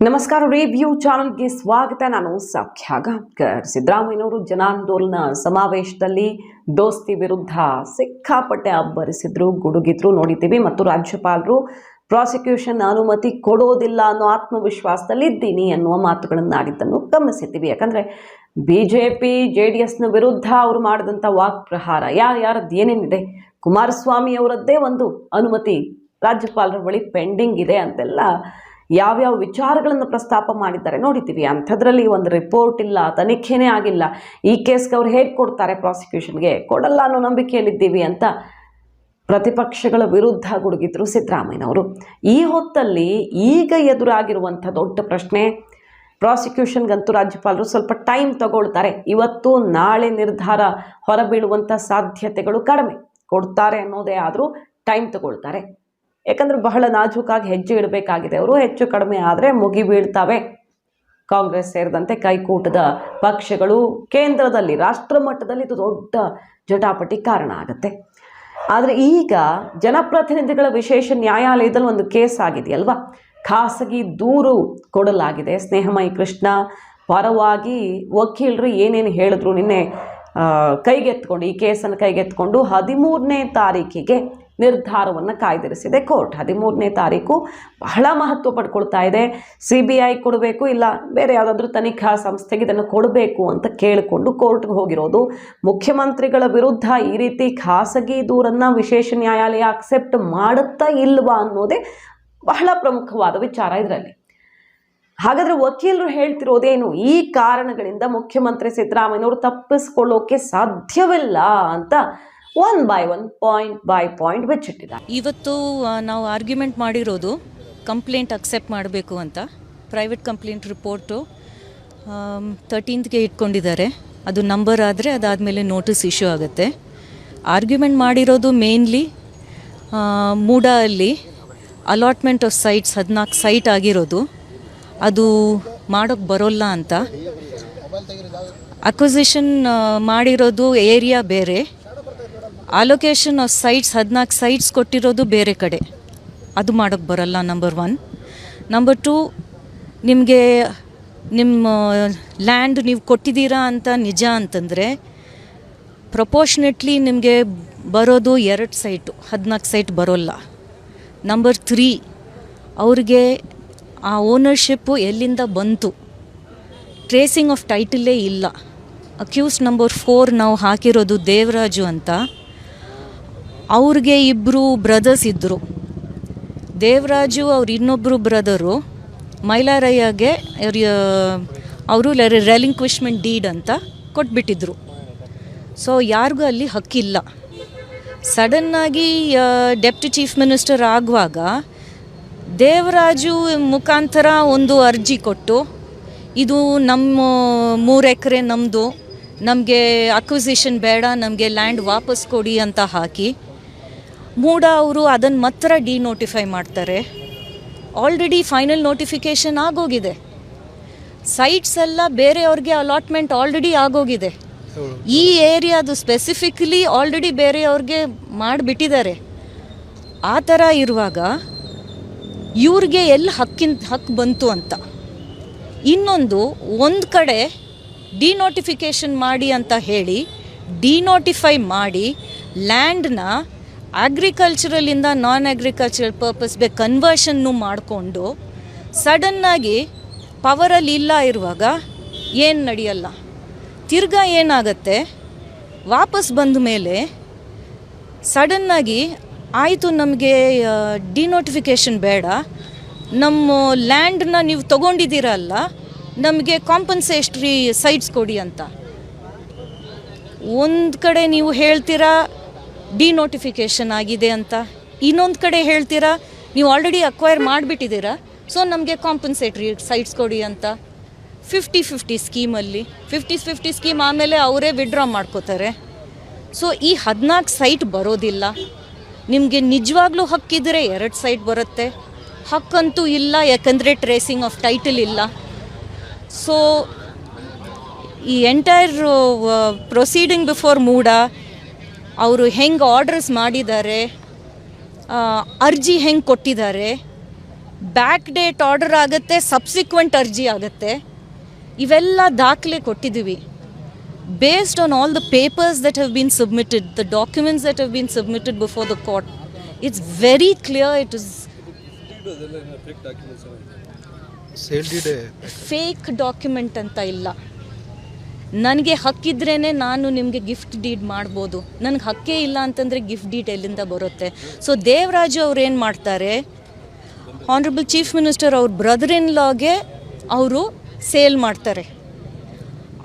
ನಮಸ್ಕಾರ. ರಿವ್ಯೂ ಚಾನಲ್ಗೆ ಸ್ವಾಗತ. ನಾನು ಸೌಖ್ಯ ಗಾಂವ್ಕರ್. ಸಿದ್ದರಾಮಯ್ಯನವರು ಜನಾಂದೋಲನ ಸಮಾವೇಶದಲ್ಲಿ ದೋಸ್ತಿ ವಿರುದ್ಧ ಸಿಕ್ಕಾಪಟ್ಟೆ ಅಬ್ಬರಿಸಿದ್ರು, ಗುಡುಗಿದ್ರು ನೋಡಿದ್ದೀವಿ. ಮತ್ತು ರಾಜ್ಯಪಾಲರು ಪ್ರಾಸಿಕ್ಯೂಷನ್ ಅನುಮತಿ ಕೊಡೋದಿಲ್ಲ ಅನ್ನೋ ಆತ್ಮವಿಶ್ವಾಸದಲ್ಲಿ ಇದ್ದೀನಿ ಅನ್ನುವ ಮಾತುಗಳನ್ನಾಡಿದ್ದನ್ನು ಗಮನಿಸಿದ್ದೀವಿ. ಯಾಕಂದರೆ BJP JDSನ ವಿರುದ್ಧ ಅವರು ಮಾಡಿದಂಥ ವಾಕ್ಪ್ರಹಾರ ಯಾರ್ಯಾರದ್ದು ಏನೇನಿದೆ, ಕುಮಾರಸ್ವಾಮಿ ಅವರದ್ದೇ ಒಂದು ಅನುಮತಿ ರಾಜ್ಯಪಾಲರ ಬಳಿ ಪೆಂಡಿಂಗ್ ಇದೆ ಅಂತೆಲ್ಲ ಯಾವ್ಯಾವ ವಿಚಾರಗಳನ್ನು ಪ್ರಸ್ತಾಪ ಮಾಡಿದ್ದಾರೆ ನೋಡಿದ್ದೀವಿ. ಅಂಥದ್ರಲ್ಲಿ ಒಂದು ರಿಪೋರ್ಟ್ ಇಲ್ಲ, ತನಿಖೆನೇ ಆಗಿಲ್ಲ. ಈ ಕೇಸ್ಗೆ ಅವ್ರು ಹೇಗೆ ಕೊಡ್ತಾರೆ, ಪ್ರಾಸಿಕ್ಯೂಷನ್ಗೆ ಕೊಡಲ್ಲ ಅನ್ನೋ ನಂಬಿಕೆಯಲ್ಲಿದ್ದೀವಿ ಅಂತ ಪ್ರತಿಪಕ್ಷಗಳ ವಿರುದ್ಧ ಗುಡುಗಿದ್ರು ಸಿದ್ದರಾಮಯ್ಯನವರು. ಈ ಹೊತ್ತಲ್ಲಿ ಈಗ ಎದುರಾಗಿರುವಂಥ ದೊಡ್ಡ ಪ್ರಶ್ನೆ, ಪ್ರಾಸಿಕ್ಯೂಷನ್ಗಂತೂ ರಾಜ್ಯಪಾಲರು ಸ್ವಲ್ಪ ಟೈಮ್ ತಗೊಳ್ತಾರೆ. ಇವತ್ತು ನಾಳೆ ನಿರ್ಧಾರ ಹೊರಬೀಳುವಂಥ ಸಾಧ್ಯತೆಗಳು ಕಡಿಮೆ. ಕೊಡ್ತಾರೆ ಅನ್ನೋದೇ ಆದರೂ ಟೈಮ್ ತಗೊಳ್ತಾರೆ. ಯಾಕಂದರೆ ಬಹಳ ನಾಜೂಕಾಗಿ ಹೆಜ್ಜೆ ಇಡಬೇಕಾಗಿದೆ. ಅವರು ಹೆಚ್ಚು ಕಡಿಮೆ ಆದರೆ ಮುಗಿ ಬೀಳ್ತವೆ. ಕಾಂಗ್ರೆಸ್ ಸೇರಿದಂತೆ ಕೈಕೂಟದ ಪಕ್ಷಗಳು ಕೇಂದ್ರದಲ್ಲಿ, ರಾಷ್ಟ್ರ ಮಟ್ಟದಲ್ಲಿ ಇದು ದೊಡ್ಡ ಜಟಾಪಟಿ ಕಾರಣ ಆಗುತ್ತೆ. ಆದರೆ ಈಗ ಜನಪ್ರತಿನಿಧಿಗಳ ವಿಶೇಷ ನ್ಯಾಯಾಲಯದಲ್ಲಿ ಒಂದು ಕೇಸ್ ಆಗಿದೆಯಲ್ವಾ, ಖಾಸಗಿ ದೂರು ಕೊಡಲಾಗಿದೆ. ಸ್ನೇಹಮಯಿ ಕೃಷ್ಣ ಪರವಾಗಿ ವಕೀಲರು ಏನೇನು ಹೇಳಿದ್ರು ನಿನ್ನೆ ಕೈಗೆತ್ಕೊಂಡು, ಈ ಕೇಸನ್ನು ಕೈಗೆತ್ಕೊಂಡು 13ನೇ ತಾರೀಕಿಗೆ ನಿರ್ಧಾರವನ್ನು ಕಾಯ್ದಿರಿಸಿದೆ ಕೋರ್ಟ್. 13ನೇ ತಾರೀಕು ಬಹಳ ಮಹತ್ವ ಪಡ್ಕೊಳ್ತಾ ಇದೆ. CBI ಕೊಡಬೇಕು, ಇಲ್ಲ ಬೇರೆ ಯಾವುದಾದ್ರೂ ತನಿಖಾ ಸಂಸ್ಥೆಗೆ ಇದನ್ನು ಕೊಡಬೇಕು ಅಂತ ಕೇಳಿಕೊಂಡು ಕೋರ್ಟ್ಗೆ ಹೋಗಿರೋದು. ಮುಖ್ಯಮಂತ್ರಿಗಳ ವಿರುದ್ಧ ಈ ರೀತಿ ಖಾಸಗಿ ದೂರನ್ನು ವಿಶೇಷ ನ್ಯಾಯಾಲಯ ಅಕ್ಸೆಪ್ಟ್ ಮಾಡುತ್ತಾ ಇಲ್ವಾ ಅನ್ನೋದೇ ಬಹಳ ಪ್ರಮುಖವಾದ ವಿಚಾರ ಇದರಲ್ಲಿ. ಹಾಗಾದರೆ ವಕೀಲರು ಹೇಳ್ತಿರೋದೇನು, ಈ ಕಾರಣಗಳಿಂದ ಮುಖ್ಯಮಂತ್ರಿ ಸಿದ್ದರಾಮಯ್ಯನವರು ತಪ್ಪಿಸ್ಕೊಳ್ಳೋಕೆ ಸಾಧ್ಯವಿಲ್ಲ ಅಂತ one by one, point by point ಬಿಚ್ಚಿಟ್ಟಿದ್ದಾರೆ. ಇವತ್ತು ನಾವು ಆರ್ಗ್ಯುಮೆಂಟ್ ಮಾಡಿರೋದು ಕಂಪ್ಲೇಂಟ್ ಅಕ್ಸೆಪ್ಟ್ ಮಾಡಬೇಕು ಅಂತ. ಪ್ರೈವೇಟ್ ಕಂಪ್ಲೇಂಟ್ ರಿಪೋರ್ಟು 13ಗೆ ಇಟ್ಕೊಂಡಿದ್ದಾರೆ. ಅದು ನಂಬರ್ ಆದರೆ ಅದಾದಮೇಲೆ ನೋಟಿಸ್ ಇಶ್ಯೂ ಆಗುತ್ತೆ. ಆರ್ಗ್ಯುಮೆಂಟ್ ಮಾಡಿರೋದು ಮೇನ್ಲಿ ಮೂಡಾ ಅಲ್ಲಿ ಅಲಾಟ್ಮೆಂಟ್ ಆಫ್ ಸೈಟ್ಸ್ 14 ಸೈಟ್ ಆಗಿರೋದು, ಅದು ಮಾಡೋಕ್ಕೆ ಬರೋಲ್ಲ ಅಂತ. ಅಕ್ವಿಸಿಷನ್ ಮಾಡಿರೋದು ಏರಿಯಾ ಬೇರೆ, ಅಲೊಕೇಶನ್ ಆಫ್ ಸೈಟ್ಸ್ 14 ಸೈಟ್ಸ್ ಕೊಟ್ಟಿರೋದು ಬೇರೆ ಕಡೆ, ಅದು ಮಾಡೋಕ್ಕೆ ಬರಲ್ಲ. ನಂಬರ್ 1. ನಂಬರ್ 2, ನಿಮಗೆ ನಿಮ್ಮ ಲ್ಯಾಂಡ್ ನೀವು ಕೊಟ್ಟಿದ್ದೀರಾ ಅಂತ ನಿಜ ಅಂತಂದರೆ ಪ್ರಪೋರ್ಷನೇಟ್ಲಿ ನಿಮಗೆ ಬರೋದು 2 ಸೈಟು, 14 ಸೈಟ್ ಬರೋಲ್ಲ. ನಂಬರ್ 3, ಅವ್ರಿಗೆ ಆ ಓನರ್ಶಿಪ್ಪು ಎಲ್ಲಿಂದ ಬಂತು, ಟ್ರೇಸಿಂಗ್ ಆಫ್ ಟೈಟಲೇ ಇಲ್ಲ. ಅಕ್ಯೂಸ್ ನಂಬರ್ 4 ನಾವು ಹಾಕಿರೋದು ದೇವರಾಜು ಅಂತ. ಅವ್ರಿಗೆ 2 ಬ್ರದರ್ಸ್ ಇದ್ದರು. ದೇವರಾಜು ಅವ್ರ ಇನ್ನೊಬ್ಬರು ಬ್ರದರು ಮೈಲಾರಯ್ಯಗೆ ಅವರು ರೆಲಿಂಕ್ವಿಶ್ಮೆಂಟ್ ಡೀಡ್ ಅಂತ ಕೊಟ್ಬಿಟ್ಟಿದ್ರು. ಸೊ ಯಾರಿಗೂ ಅಲ್ಲಿ ಹಕ್ಕಿಲ್ಲ. ಸಡನ್ನಾಗಿ ಡೆಪ್ಟಿ ಚೀಫ್ ಮಿನಿಸ್ಟರ್ ಆಗುವಾಗ ದೇವರಾಜು ಮುಖಾಂತರ ಒಂದು ಅರ್ಜಿ ಕೊಟ್ಟು, ಇದು ನಮ್ಮ 3 ಎಕರೆ ನಮ್ಮದು, ನಮಗೆ ಅಕ್ವಿಸಿಷನ್ ಬೇಡ, ನಮಗೆ ಲ್ಯಾಂಡ್ ವಾಪಸ್ ಕೊಡಿ ಅಂತ ಹಾಕಿ ಮೂಡಾ ಅವರು ಅದನ್ನು ಮಾತ್ರ ಡಿನೋಟಿಫೈ ಮಾಡ್ತಾರೆ. ಆಲ್ರೆಡಿ ಫೈನಲ್ ನೋಟಿಫಿಕೇಷನ್ ಆಗೋಗಿದೆ. ಸೈಟ್ಸ್ ಎಲ್ಲ ಬೇರೆಯವ್ರಿಗೆ ಅಲಾಟ್ಮೆಂಟ್ ಆಲ್ರೆಡಿ ಆಗೋಗಿದೆ. ಈ ಏರಿಯಾದು ಸ್ಪೆಸಿಫಿಕಲಿ ಆಲ್ರೆಡಿ ಬೇರೆಯವ್ರಿಗೆ ಮಾಡಿಬಿಟ್ಟಿದ್ದಾರೆ. ಆ ಥರ ಇರುವಾಗ ಇವ್ರಿಗೆ ಎಲ್ಲಿ ಹಕ್ಕು ಬಂತು ಅಂತ. ಇನ್ನೊಂದು, ಒಂದು ಕಡೆ ಡಿನೋಟಿಫಿಕೇಷನ್ ಮಾಡಿ ಅಂತ ಹೇಳಿ ಡಿನೋಟಿಫೈ ಮಾಡಿ ಲ್ಯಾಂಡ್ನ ಅಗ್ರಿಕಲ್ಚರಲಿಂದ ನಾನ್ ಅಗ್ರಿಕಲ್ಚರಲ್ ಪರ್ಪಸ್ಗೆ ಕನ್ವರ್ಷನ್ನು ಮಾಡಿಕೊಂಡು ಸಡನ್ನಾಗಿ ಪವರಲ್ಲಿ ಇಲ್ಲ ಇರುವಾಗ ಏನು ನಡೆಯಲ್ಲ. ತಿರ್ಗಾ ಏನಾಗತ್ತೆ, ವಾಪಸ್ ಬಂದ ಮೇಲೆ ಸಡನ್ನಾಗಿ ಆಯಿತು ನಮಗೆ ಡಿನೋಟಿಫಿಕೇಷನ್ ಬೇಡ, ನಮ್ಮ ಲ್ಯಾಂಡನ್ನ ನೀವು ತೊಗೊಂಡಿದ್ದೀರಲ್ಲ, ನಮಗೆ ಕಾಂಪನ್ಸೇಷರಿ ಸೈಟ್ಸ್ ಕೊಡಿ ಅಂತ. ಒಂದು ಕಡೆ ನೀವು ಹೇಳ್ತೀರಾ ಡಿನೋಟಿಫಿಕೇಷನ್ ಆಗಿದೆ ಅಂತ, ಇನ್ನೊಂದು ಕಡೆ ಹೇಳ್ತೀರಾ ನೀವು ಆಲ್ರೆಡಿ ಅಕ್ವೈರ್ ಮಾಡಿಬಿಟ್ಟಿದ್ದೀರಾ, ಸೊ ನಮಗೆ ಕಾಂಪನ್ಸೇಟ್ರಿ ಸೈಟ್ಸ್ ಕೊಡಿ ಅಂತ. 50-50 ಸ್ಕೀಮಲ್ಲಿ 50-50 ಸ್ಕೀಮ್ ಆಮೇಲೆ ಅವರೇ ವಿಡ್ರಾ ಮಾಡ್ಕೋತಾರೆ. ಸೊ ಈ 14 ಸೈಟ್ ಬರೋದಿಲ್ಲ. ನಿಮಗೆ ನಿಜವಾಗ್ಲೂ ಹಕ್ಕಿದ್ರೆ 2 ಸೈಟ್ ಬರುತ್ತೆ. ಹಕ್ಕಂತೂ ಇಲ್ಲ, ಯಾಕಂದರೆ ಟ್ರೇಸಿಂಗ್ ಆಫ್ ಟೈಟಲ್ ಇಲ್ಲ. ಸೊ ಈ ಎಂಟೈರ್ ಪ್ರೊಸೀಡಿಂಗ್ ಬಿಫೋರ್ ಮೂಡಾ ಅವರು ಹೆಂಗೆ ಆರ್ಡರ್ಸ್ ಮಾಡಿದ್ದಾರೆ, ಅರ್ಜಿ ಹೆಂಗೆ ಕೊಟ್ಟಿದ್ದಾರೆ, ಬ್ಯಾಕ್ ಡೇಟ್ ಆರ್ಡರ್ ಆಗುತ್ತೆ, ಸಬ್ಸಿಕ್ವೆಂಟ್ ಅರ್ಜಿ ಆಗುತ್ತೆ. ಇವೆಲ್ಲ ದಾಖಲೆ ಕೊಟ್ಟಿದ್ದೀವಿ. Based on all the papers that have been submitted, the documents that have been submitted before the court, it's very clear it is fake document ಅಂತ ಇಲ್ಲ. ನನಗೆ ಹಕ್ಕಿದ್ರೇ ನಾನು ನಿಮಗೆ ಗಿಫ್ಟ್ ಡೀಡ್ ಮಾಡ್ಬೋದು. ನನಗೆ ಹಕ್ಕೇ ಇಲ್ಲ ಅಂತಂದರೆ ಗಿಫ್ಟ್ ಡೀಡ್ ಎಲ್ಲಿಂದ ಬರುತ್ತೆ? ಸೊ ದೇವರಾಜು ಅವ್ರು ಏನು ಮಾಡ್ತಾರೆ, ಆನರಬಲ್ ಚೀಫ್ ಮಿನಿಸ್ಟರ್ ಅವ್ರ ಬ್ರದರ್ ಇನ್ ಲಾಗೆ ಅವರು ಸೇಲ್ ಮಾಡ್ತಾರೆ.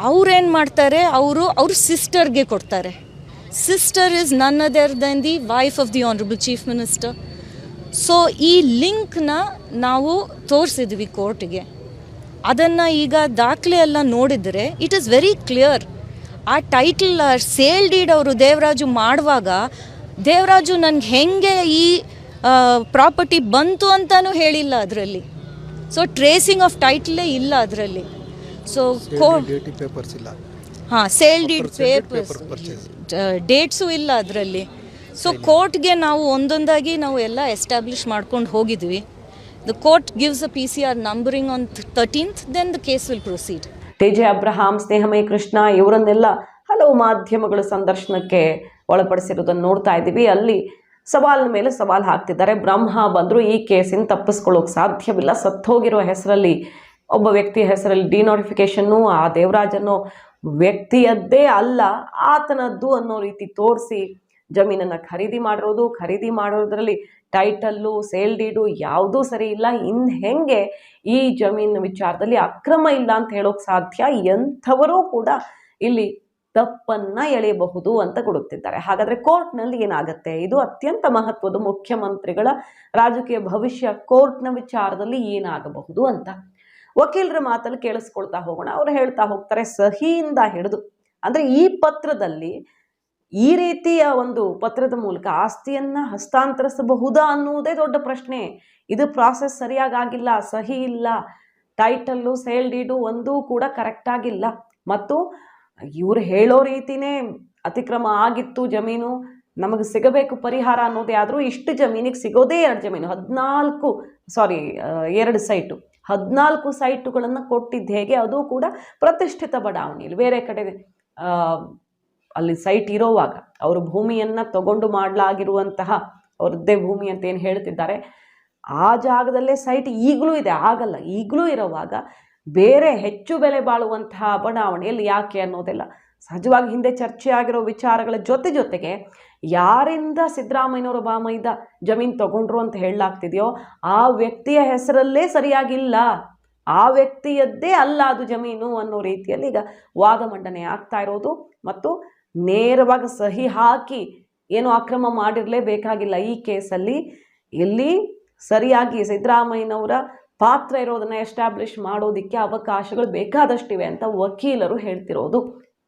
ಅವ್ರೇನು ಮಾಡ್ತಾರೆ, ಅವ್ರ ಸಿಸ್ಟರ್ಗೆ ಕೊಡ್ತಾರೆ. Sister is none other than the wife of the honourable chief minister. So ಈ ಲಿಂಕ್ನ ನಾವು ತೋರಿಸಿದ್ವಿ ಕೋರ್ಟ್ಗೆ. ಅದನ್ನು ಈಗ ದಾಖಲೆ ಎಲ್ಲ ನೋಡಿದರೆ ಇಟ್ ಈಸ್ ವೆರಿ ಕ್ಲಿಯರ್. ಆ ಟೈಟಲ್ ಸೇಲ್ ಡೀಡ್ ಅವರು ದೇವರಾಜು ಮಾಡುವಾಗ ದೇವರಾಜು ನನಗೆ ಹೆಂಗೆ ಈ ಪ್ರಾಪರ್ಟಿ ಬಂತು ಅಂತಲೂ ಹೇಳಿಲ್ಲ ಅದರಲ್ಲಿ. ಸೊ ಟ್ರೇಸಿಂಗ್ ಆಫ್ ಟೈಟಲೇ ಇಲ್ಲ ಅದರಲ್ಲಿ. ಸೊ ಪೇಪರ್ಸ್ ಇಲ್ಲ, ಹಾಂ, ಸೇಲ್ ಡೀಡ್ ಪೇಪರ್ಸ್ ಡೇಟ್ಸು ಇಲ್ಲ ಅದರಲ್ಲಿ. ಸೊ ಕೋರ್ಟ್ಗೆ ನಾವು ಒಂದೊಂದಾಗಿ ನಾವು ಎಲ್ಲ ಎಸ್ಟಾಬ್ಲಿಷ್ ಮಾಡ್ಕೊಂಡು ಹೋಗಿದ್ವಿ. The court gives a PCR numbering on 13th, then the case will proceed. TJ Abraham, Snehamayi Krishna ಇವರನ್ನೆಲ್ಲ ಹಲವು ಮಾಧ್ಯಮಗಳು ಸಂದರ್ಶನಕ್ಕೆ ಒಳಪಡಿಸಿರೋದನ್ನು ನೋಡ್ತಾ ಇದ್ದೀವಿ. ಅಲ್ಲಿ ಸವಾಲಿನ ಮೇಲೆ ಸವಾಲು ಹಾಕ್ತಿದ್ದಾರೆ. ಬ್ರಹ್ಮ ಬಂದರೂ ಈ ಕೇಸಿನ ತಪ್ಪಿಸ್ಕೊಳ್ಳೋಕೆ ಸಾಧ್ಯವಿಲ್ಲ. ಸತ್ತೋಗಿರೋ ಹೆಸರಲ್ಲಿ, ಒಬ್ಬ ವ್ಯಕ್ತಿಯ ಹೆಸರಲ್ಲಿ ಡಿನೋಟಿಫಿಕೇಷನ್ನು ಆ ದೇವರಾಜ್ ಅನ್ನೋ ವ್ಯಕ್ತಿಯದ್ದೇ ಅಲ್ಲ, ಆತನದ್ದು ಅನ್ನೋ ರೀತಿ ತೋರಿಸಿ ಜಮೀನನ್ನು ಖರೀದಿ ಮಾಡೋದ್ರಲ್ಲಿ ಟೈಟಲ್ಲು, ಸೇಲ್ ಡೀಡು ಯಾವುದೂ ಸರಿ ಇಲ್ಲ. ಇನ್ನು ಹೆಂಗೆ ಈ ಜಮೀನಿನ ವಿಚಾರದಲ್ಲಿ ಅಕ್ರಮ ಇಲ್ಲ ಅಂತ ಹೇಳೋಕೆ ಸಾಧ್ಯ? ಎಂಥವರೂ ಕೂಡ ಇಲ್ಲಿ ತಪ್ಪನ್ನು ಎಳೆಯಬಹುದು ಅಂತ ಕೊಡುತ್ತಿದ್ದಾರೆ. ಹಾಗಾದರೆ ಕೋರ್ಟ್ನಲ್ಲಿ ಏನಾಗುತ್ತೆ? ಇದು ಅತ್ಯಂತ ಮಹತ್ವದ ಮುಖ್ಯಮಂತ್ರಿಗಳ ರಾಜಕೀಯ ಭವಿಷ್ಯ. ಕೋರ್ಟ್ನ ವಿಚಾರದಲ್ಲಿ ಏನಾಗಬಹುದು ಅಂತ ವಕೀಲರ ಮಾತಲ್ಲಿ ಕೇಳಿಸ್ಕೊಳ್ತಾ ಹೋಗೋಣ. ಅವರು ಹೇಳ್ತಾ ಹೋಗ್ತಾರೆ, ಸಹಿಯಿಂದ ಹಿಡಿದು, ಅಂದರೆ ಈ ಪತ್ರದಲ್ಲಿ ಈ ರೀತಿಯ ಒಂದು ಪತ್ರದ ಮೂಲಕ ಆಸ್ತಿಯನ್ನು ಹಸ್ತಾಂತರಿಸಬಹುದಾ ಅನ್ನುವುದೇ ದೊಡ್ಡ ಪ್ರಶ್ನೆ. ಇದು ಪ್ರಾಸೆಸ್ ಸರಿಯಾಗಿಲ್ಲ, ಸಹಿ ಇಲ್ಲ, ಟೈಟಲ್ಲು, ಸೇಲ್ ಡೀಡು ಒಂದೂ ಕೂಡ ಕರೆಕ್ಟಾಗಿಲ್ಲ. ಮತ್ತು ಇವರು ಹೇಳೋ ರೀತಿನೇ ಅತಿಕ್ರಮ ಆಗಿತ್ತು, ಜಮೀನು ನಮಗೆ ಸಿಗಬೇಕು ಪರಿಹಾರ ಅನ್ನೋದೇ ಆದರೂ ಇಷ್ಟು ಜಮೀನಿಗೆ ಸಿಗೋದೇ 2 ಜಮೀನು, 2 ಸೈಟು, 14 ಸೈಟುಗಳನ್ನು ಕೊಟ್ಟಿದ್ದು ಹೇಗೆ? ಅದು ಕೂಡ ಪ್ರತಿಷ್ಠಿತ ಬಡಾವಣೆಯಲ್ಲಿ. ಬೇರೆ ಕಡೆ ಅಲ್ಲಿ ಸೈಟ್ ಇರೋವಾಗ ಅವರು ಭೂಮಿಯನ್ನು ತಗೊಂಡು ಮಾಡಲಾಗಿರುವಂತಹ ಅವ್ರದ್ದೇ ಭೂಮಿ ಅಂತ ಏನು ಹೇಳ್ತಿದ್ದಾರೆ, ಆ ಜಾಗದಲ್ಲೇ ಸೈಟ್ ಈಗಲೂ ಇದೆ, ಆಗಲ್ಲ, ಈಗಲೂ ಇರೋವಾಗ ಬೇರೆ ಹೆಚ್ಚು ಬೆಲೆ ಬಾಳುವಂತಹ ಬಡಾವಣೆಯಲ್ಲಿ ಯಾಕೆ ಅನ್ನೋದೆಲ್ಲ ಸಹಜವಾಗಿ ಹಿಂದೆ ಚರ್ಚೆ ಆಗಿರೋ ವಿಚಾರಗಳ ಜೊತೆಗೆ ಯಾರಿಂದ ಸಿದ್ದರಾಮಯ್ಯನವರ ಬಾಮೈದ ಜಮೀನು ತಗೊಂಡ್ರು ಅಂತ ಹೇಳಲಾಗ್ತಿದೆಯೋ ಆ ವ್ಯಕ್ತಿಯ ಹೆಸರಲ್ಲೇ ಸರಿಯಾಗಿಲ್ಲ, ಆ ವ್ಯಕ್ತಿಯದ್ದೇ ಅಲ್ಲ ಅದು ಜಮೀನು ಅನ್ನೋ ರೀತಿಯಲ್ಲಿ ಈಗ ವಾದ ಮಂಡನೆ ಆಗ್ತಾ ಇರೋದು. ಮತ್ತು ನೇರವಾಗಿ ಸಹಿ ಹಾಕಿ ಏನು ಅಕ್ರಮ ಮಾಡಿರಲೇಬೇಕಾಗಿಲ್ಲ ಈ ಕೇಸಲ್ಲಿ. ಇಲ್ಲಿ ಸರಿಯಾಗಿ ಸಿದ್ದರಾಮಯ್ಯನವರ ಪಾತ್ರ ಇರೋದನ್ನು ಎಸ್ಟಾಬ್ಲಿಷ್ ಮಾಡೋದಕ್ಕೆ ಅವಕಾಶಗಳು ಬೇಕಾದಷ್ಟಿವೆ ಅಂತ ವಕೀಲರು ಹೇಳ್ತಿರೋದು.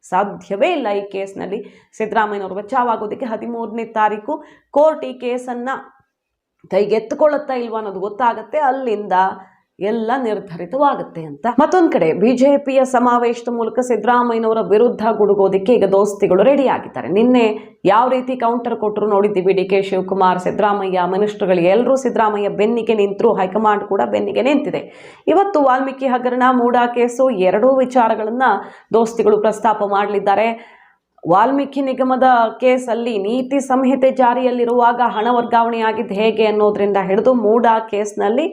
ಸಾಧ್ಯವೇ ಇಲ್ಲ ಈ ಕೇಸ್ನಲ್ಲಿ ಸಿದ್ದರಾಮಯ್ಯನವರು ಬಚಾವಾಗೋದಕ್ಕೆ. 13ನೇ ತಾರೀಕು ಕೋರ್ಟ್ ಈ ಕೇಸನ್ನು ಕೈಗೆತ್ತಿಕೊಳ್ಳುತ್ತಾ ಇಲ್ವಾ ಅನ್ನೋದು ಗೊತ್ತಾಗುತ್ತೆ. ಅಲ್ಲಿಂದ ಎಲ್ಲ ನಿರ್ಧರಿತವಾಗುತ್ತೆ ಅಂತ. ಮತ್ತೊಂದು ಕಡೆ ಬಿಜೆಪಿಯ ಸಮಾವೇಶದ ಮೂಲಕ ಸಿದ್ದರಾಮಯ್ಯನವರ ವಿರುದ್ಧ ಗುಡುಗೋದಕ್ಕೆ ಈಗ ದೋಸ್ತಿಗಳು ರೆಡಿ ಆಗಿದ್ದಾರೆ. ನಿನ್ನೆ ಯಾವ ರೀತಿ ಕೌಂಟರ್ ಕೊಟ್ಟರು ನೋಡಿದ್ದೀವಿ. DK ಶಿವಕುಮಾರ್, ಸಿದ್ದರಾಮಯ್ಯ, ಮಿನಿಸ್ಟರ್ಗಳು ಎಲ್ಲರೂ ಸಿದ್ದರಾಮಯ್ಯ ಬೆನ್ನಿಗೆ ನಿಂತರು, ಹೈಕಮಾಂಡ್ ಕೂಡ ಬೆನ್ನಿಗೆ ನಿಂತಿದೆ. ಇವತ್ತು ವಾಲ್ಮೀಕಿ ಹಗರಣ, ಮೂಡಾ ಕೇಸು ಎರಡೂ ವಿಚಾರಗಳನ್ನು ದೋಸ್ತಿಗಳು ಪ್ರಸ್ತಾಪ ಮಾಡಲಿದ್ದಾರೆ. ವಾಲ್ಮೀಕಿ ನಿಗಮದ ಕೇಸಲ್ಲಿ ನೀತಿ ಸಂಹಿತೆ ಜಾರಿಯಲ್ಲಿರುವಾಗ ಹಣ ವರ್ಗಾವಣೆ ಆಗಿದ್ದು ಹೇಗೆ ಅನ್ನೋದ್ರಿಂದ ಹಿಡಿದು ಮೂಡಾ ಕೇಸ್ನಲ್ಲಿ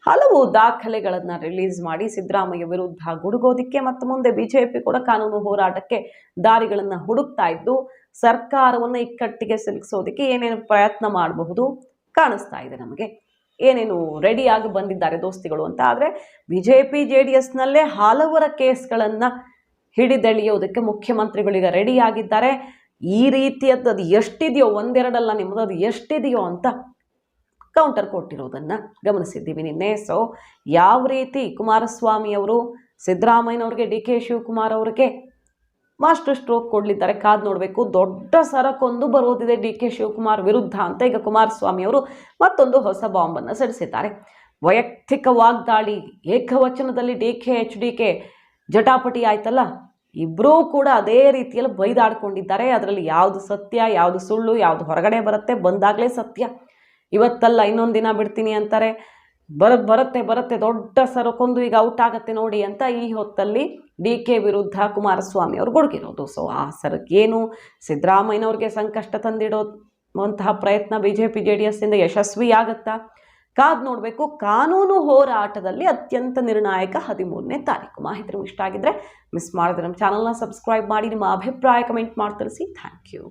ಹಲವು ದಾಖಲೆಗಳನ್ನು ರಿಲೀಸ್ ಮಾಡಿ ಸಿದ್ದರಾಮಯ್ಯ ವಿರುದ್ಧ ಗುಡುಗೋದಿಕ್ಕೆ ಮತ್ತು ಮುಂದೆ ಬಿಜೆಪಿ ಕೂಡ ಕಾನೂನು ಹೋರಾಟಕ್ಕೆ ದಾರಿಗಳನ್ನು ಹುಡುಕ್ತಾ ಇದ್ದು ಸರ್ಕಾರವನ್ನು ಇಕ್ಕಟ್ಟಿಗೆ ಸಿಲುಕಿಸೋದಕ್ಕೆ ಏನೇನು ಪ್ರಯತ್ನ ಮಾಡಬಹುದು ಕಾಣಿಸ್ತಾ ಇದೆ ನಮಗೆ. ಏನೇನು ರೆಡಿಯಾಗಿ ಬಂದಿದ್ದಾರೆ ದೋಸ್ತಿಗಳು ಅಂತ. ಆದರೆ ಬಿಜೆಪಿ JDSನಲ್ಲೇ ಹಲವರ ಕೇಸ್ಗಳನ್ನು ಹಿಡಿದೆಳೆಯೋದಕ್ಕೆ ಮುಖ್ಯಮಂತ್ರಿಗಳೀಗ ರೆಡಿಯಾಗಿದ್ದಾರೆ. ಈ ರೀತಿಯದ್ದು ಅದು ಎಷ್ಟಿದೆಯೋ, ಒಂದೆರಡಲ್ಲ ನಿಮ್ಮದು, ಅದು ಎಷ್ಟಿದೆಯೋ ಅಂತ ಕೌಂಟರ್ ಕೊಟ್ಟಿರೋದನ್ನು ಗಮನಿಸಿದ್ದೀವಿ ನಿನ್ನೆ. ಸೊ ಯಾವ ರೀತಿ ಕುಮಾರಸ್ವಾಮಿ ಅವರು ಸಿದ್ದರಾಮಯ್ಯನವ್ರಿಗೆ, DK ಶಿವಕುಮಾರ್ ಅವರಿಗೆ ಮಾಸ್ಟರ್ ಸ್ಟ್ರೋಕ್ ಕೊಡಲಿದ್ದಾರೆ ಕಾದು ನೋಡಬೇಕು. ದೊಡ್ಡ ಸರಕೊಂದು ಬರೋದಿದೆ DK ಶಿವಕುಮಾರ್ ವಿರುದ್ಧ ಅಂತ ಈಗ ಕುಮಾರಸ್ವಾಮಿ ಅವರು ಮತ್ತೊಂದು ಹೊಸ ಬಾಂಬನ್ನು ಸಿಡಿಸಿದ್ದಾರೆ. ವೈಯಕ್ತಿಕ ವಾಗ್ದಾಳಿ, ಏಕವಚನದಲ್ಲಿ DK HDK ಜಟಾಪಟಿ ಆಯ್ತಲ್ಲ, ಇಬ್ಬರೂ ಕೂಡ ಅದೇ ರೀತಿಯಲ್ಲಿ ಬೈದಾಡ್ಕೊಂಡಿದ್ದಾರೆ. ಅದರಲ್ಲಿ ಯಾವುದು ಸತ್ಯ, ಯಾವುದು ಸುಳ್ಳು, ಯಾವುದು ಹೊರಗಡೆ ಬರುತ್ತೆ, ಬಂದಾಗಲೇ ಸತ್ಯ. ಇವತ್ತಲ್ಲ ಇನ್ನೊಂದು ದಿನ ಬಿಡ್ತೀನಿ ಅಂತಾರೆ. ಬರುತ್ತೆ ದೊಡ್ಡ ಸರಕೊಂದು ಈಗ ಔಟ್ ಆಗತ್ತೆ ನೋಡಿ ಅಂತ ಈ ಹೊತ್ತಲ್ಲಿ DK ವಿರುದ್ಧ ಕುಮಾರಸ್ವಾಮಿ ಅವರು ಗುಡುಗಿರೋದು. ಸೊ ಆ ಸರಕ್ಕೇನು ಸಿದ್ದರಾಮಯ್ಯನವ್ರಿಗೆ ಸಂಕಷ್ಟ ತಂದಿಡೋಂತಹ ಪ್ರಯತ್ನ BJP JDS ಇಂದ ಯಶಸ್ವಿಯಾಗತ್ತಾ? ಕಾದ್ ನೋಡಬೇಕು. ಕಾನೂನು ಹೋರಾಟದಲ್ಲಿ ಅತ್ಯಂತ ನಿರ್ಣಾಯಕ 13ನೇ ತಾರೀಕು. ಮಾಹಿತಿ ಇಷ್ಟ ಆಗಿದ್ರೆ ಮಿಸ್ ಮಾಡಿದ್ರೆ ನಮ್ಮ ಚಾನಲ್ನ ಸಬ್ಸ್ಕ್ರೈಬ್ ಮಾಡಿ, ನಿಮ್ಮ ಅಭಿಪ್ರಾಯ ಕಮೆಂಟ್ ಮಾಡಿ ತಿಳಿಸಿ. Thank you.